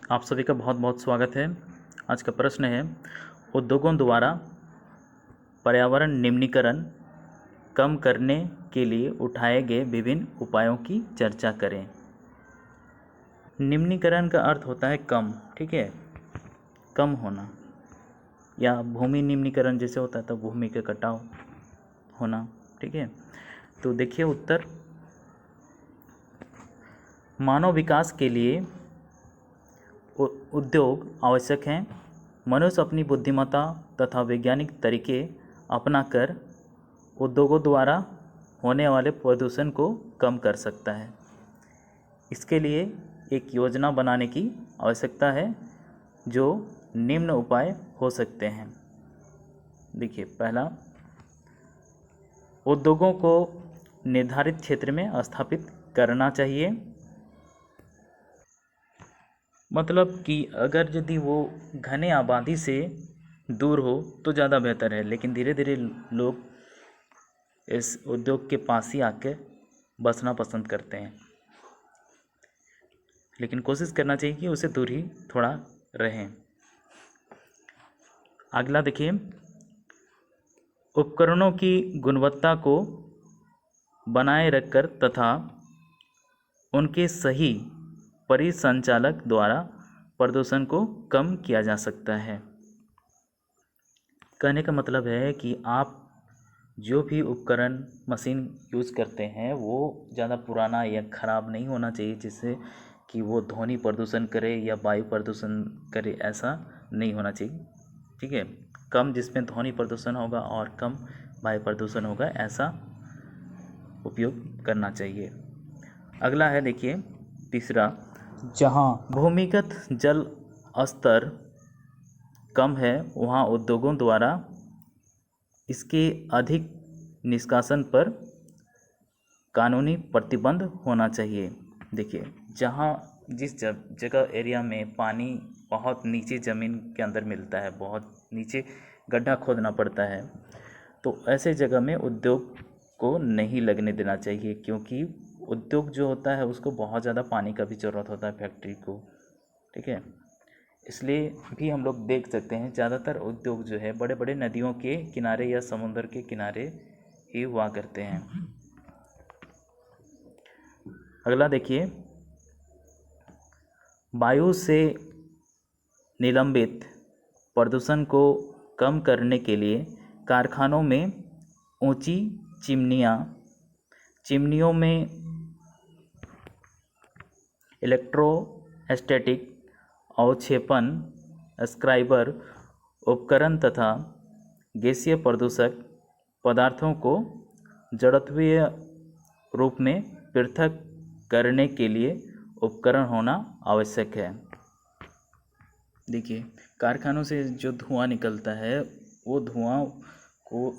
आप सभी का बहुत बहुत स्वागत है। आज का प्रश्न है, उद्योगों द्वारा पर्यावरण निम्नीकरण कम करने के लिए उठाए गए विभिन्न उपायों की चर्चा करें। निम्नीकरण का अर्थ होता है कम, ठीक है, कम होना, या भूमि निम्नीकरण जैसे होता है तो भूमि का कटाव होना, ठीक है। तो देखिए उत्तर, मानव विकास के लिए उद्योग आवश्यक हैं। मनुष्य अपनी बुद्धिमत्ता तथा वैज्ञानिक तरीके अपनाकर उद्योगों द्वारा होने वाले प्रदूषण को कम कर सकता है। इसके लिए एक योजना बनाने की आवश्यकता है जो निम्न उपाय हो सकते हैं। देखिए, पहला, उद्योगों को निर्धारित क्षेत्र में स्थापित करना चाहिए। मतलब कि अगर यदि वो घने आबादी से दूर हो तो ज़्यादा बेहतर है, लेकिन धीरे धीरे लोग इस उद्योग के पास ही आके बसना पसंद करते हैं, लेकिन कोशिश करना चाहिए कि उसे दूर ही थोड़ा रहें। अगला देखिए, उपकरणों की गुणवत्ता को बनाए रखकर तथा उनके सही परिसंचालक द्वारा प्रदूषण को कम किया जा सकता है। कहने का मतलब है कि आप जो भी उपकरण मशीन यूज़ करते हैं वो ज़्यादा पुराना या ख़राब नहीं होना चाहिए जिससे कि वो ध्वनि प्रदूषण करे या वायु प्रदूषण करे, ऐसा नहीं होना चाहिए, ठीक है। कम जिसमें ध्वनि प्रदूषण होगा और कम वायु प्रदूषण होगा, ऐसा उपयोग करना चाहिए। अगला है, देखिए तीसरा, जहाँ भूमिगत जल स्तर कम है वहाँ उद्योगों द्वारा इसके अधिक निष्कासन पर कानूनी प्रतिबंध होना चाहिए। देखिए, जहाँ जिस जगह एरिया में पानी बहुत नीचे ज़मीन के अंदर मिलता है, बहुत नीचे गड्ढा खोदना पड़ता है, तो ऐसे जगह में उद्योग को नहीं लगने देना चाहिए, क्योंकि उद्योग जो होता है उसको बहुत ज़्यादा पानी का भी ज़रूरत होता है, फैक्ट्री को, ठीक है। इसलिए भी हम लोग देख सकते हैं ज़्यादातर उद्योग जो है बड़े बड़े नदियों के किनारे या समुद्र के किनारे ही हुआ करते हैं। अगला देखिए, वायु से निलंबित प्रदूषण को कम करने के लिए कारखानों में ऊंची चिमनियों में इलेक्ट्रोस्टैटिक अवक्षेपण स्क्राइबर उपकरण तथा गैसीय प्रदूषक पदार्थों को जड़त्वीय रूप में पृथक करने के लिए उपकरण होना आवश्यक है। देखिए, कारखानों से जो धुआं निकलता है वो धुआं को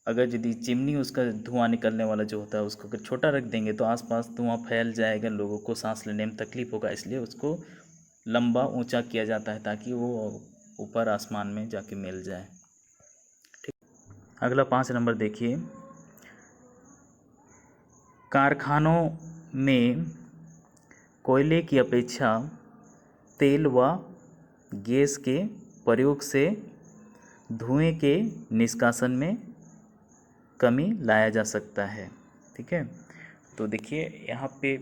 अगर यदि चिमनी, उसका धुआं निकलने वाला जो होता है उसको अगर छोटा रख देंगे तो आसपास धुआं फैल जाएगा, लोगों को सांस लेने में तकलीफ होगा, इसलिए उसको लंबा ऊंचा किया जाता है ताकि वो ऊपर आसमान में जाके मिल जाए, ठीक। अगला 5 नंबर देखिए, कारखानों में कोयले की अपेक्षा तेल व गैस के प्रयोग से धुएं के निष्कासन में कमी लाया जा सकता है, ठीक है। तो देखिए, यहाँ पे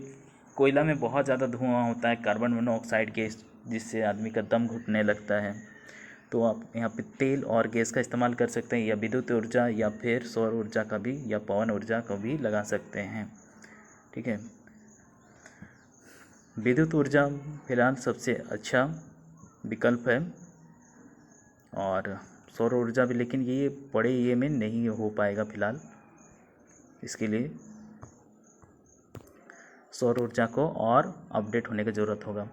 कोयला में बहुत ज़्यादा धुआं होता है, कार्बन मोनोऑक्साइड गैस, जिससे आदमी का दम घुटने लगता है। तो आप यहाँ पे तेल और गैस का इस्तेमाल कर सकते हैं, या विद्युत ऊर्जा या फिर सौर ऊर्जा का भी या पवन ऊर्जा का भी लगा सकते हैं, ठीक है। विद्युत ऊर्जा फिलहाल सबसे अच्छा विकल्प है, और सौर ऊर्जा भी, लेकिन ये बड़े ये में नहीं हो पाएगा फिलहाल, इसके लिए सौर ऊर्जा को और अपडेट होने की ज़रूरत होगा।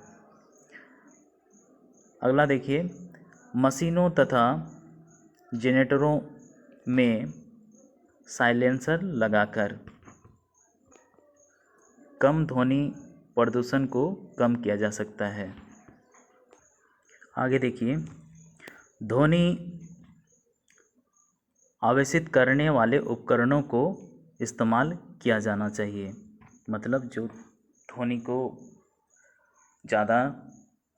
अगला देखिए, मशीनों तथा जनरेटरों में साइलेंसर लगाकर कम ध्वनि प्रदूषण को कम किया जा सकता है। आगे देखिए, ध्वनि आवेशित करने वाले उपकरणों को इस्तेमाल किया जाना चाहिए। मतलब जो ध्वनि को ज़्यादा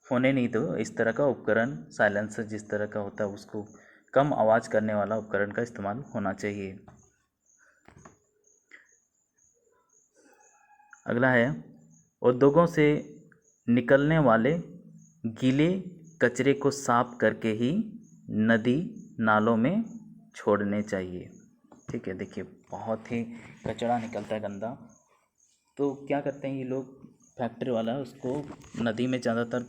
होने नहीं दो। इस तरह का उपकरण, साइलेंसर जिस तरह का होता है उसको कम आवाज़ करने वाला उपकरण का इस्तेमाल होना चाहिए। अगला है, उद्योगों से निकलने वाले गीले कचरे को साफ करके ही नदी नालों में छोड़ने चाहिए। ठीक है, देखिए बहुत ही कचरा निकलता है गंदा, तो क्या करते हैं ये लोग, फैक्ट्री वाला उसको नदी में ज़्यादातर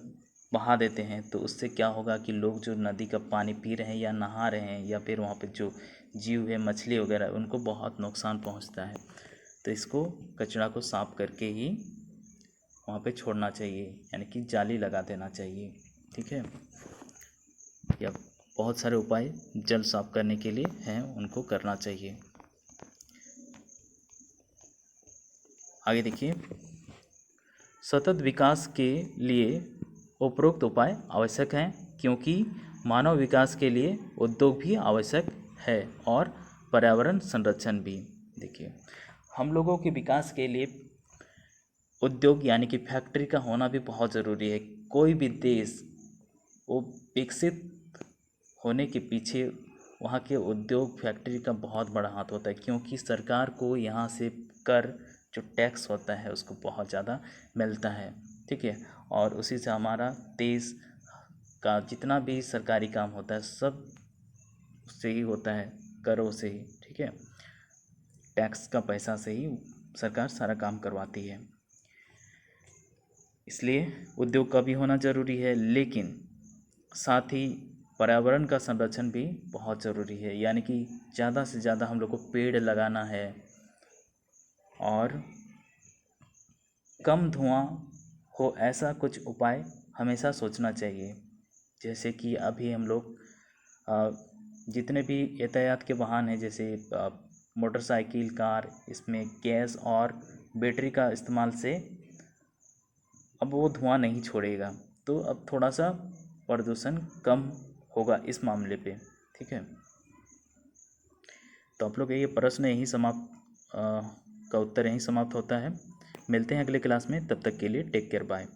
बहा देते हैं। तो उससे क्या होगा कि लोग जो नदी का पानी पी रहे हैं या नहा रहे हैं या फिर वहाँ पे जो जीव है, मछली वगैरह, उनको बहुत नुकसान पहुँचता है। तो इसको कचरा को साफ करके ही वहाँ पे छोड़ना चाहिए, यानी कि जाली लगा देना चाहिए। ठीक है, या बहुत सारे उपाय जल साफ करने के लिए हैं, उनको करना चाहिए। आगे देखिए, सतत विकास के लिए उपरोक्त उपाय आवश्यक हैं, क्योंकि मानव विकास के लिए उद्योग भी आवश्यक है और पर्यावरण संरक्षण भी। देखिए, हम लोगों के विकास के लिए उद्योग यानी कि फैक्ट्री का होना भी बहुत ज़रूरी है। कोई भी देश वो विकसित होने के पीछे वहाँ के उद्योग फैक्ट्री का बहुत बड़ा हाथ होता है, क्योंकि सरकार को यहाँ से कर, जो टैक्स होता है, उसको बहुत ज़्यादा मिलता है। ठीक है, और उसी से हमारा देश का जितना भी सरकारी काम होता है सब उससे ही होता है, करों से ही। ठीक है, टैक्स का पैसा से ही सरकार सारा काम करवाती है। इसलिए उद्योग का भी होना ज़रूरी है, लेकिन साथ ही पर्यावरण का संरक्षण भी बहुत ज़रूरी है, यानी कि ज़्यादा से ज़्यादा हम लोग को पेड़ लगाना है और कम धुआं हो ऐसा कुछ उपाय हमेशा सोचना चाहिए। जैसे कि अभी हम लोग जितने भी यातायात के वाहन हैं, जैसे मोटरसाइकिल, कार, इसमें गैस और बैटरी का इस्तेमाल से अब वो धुआं नहीं छोड़ेगा, तो अब थोड़ा सा प्रदूषण कम होगा इस मामले पे। ठीक है, तो आप लोग ये प्रश्न यहीं समाप्त का उत्तर यहीं समाप्त होता है। मिलते हैं अगले क्लास में, तब तक के लिए टेक केयर, बाय।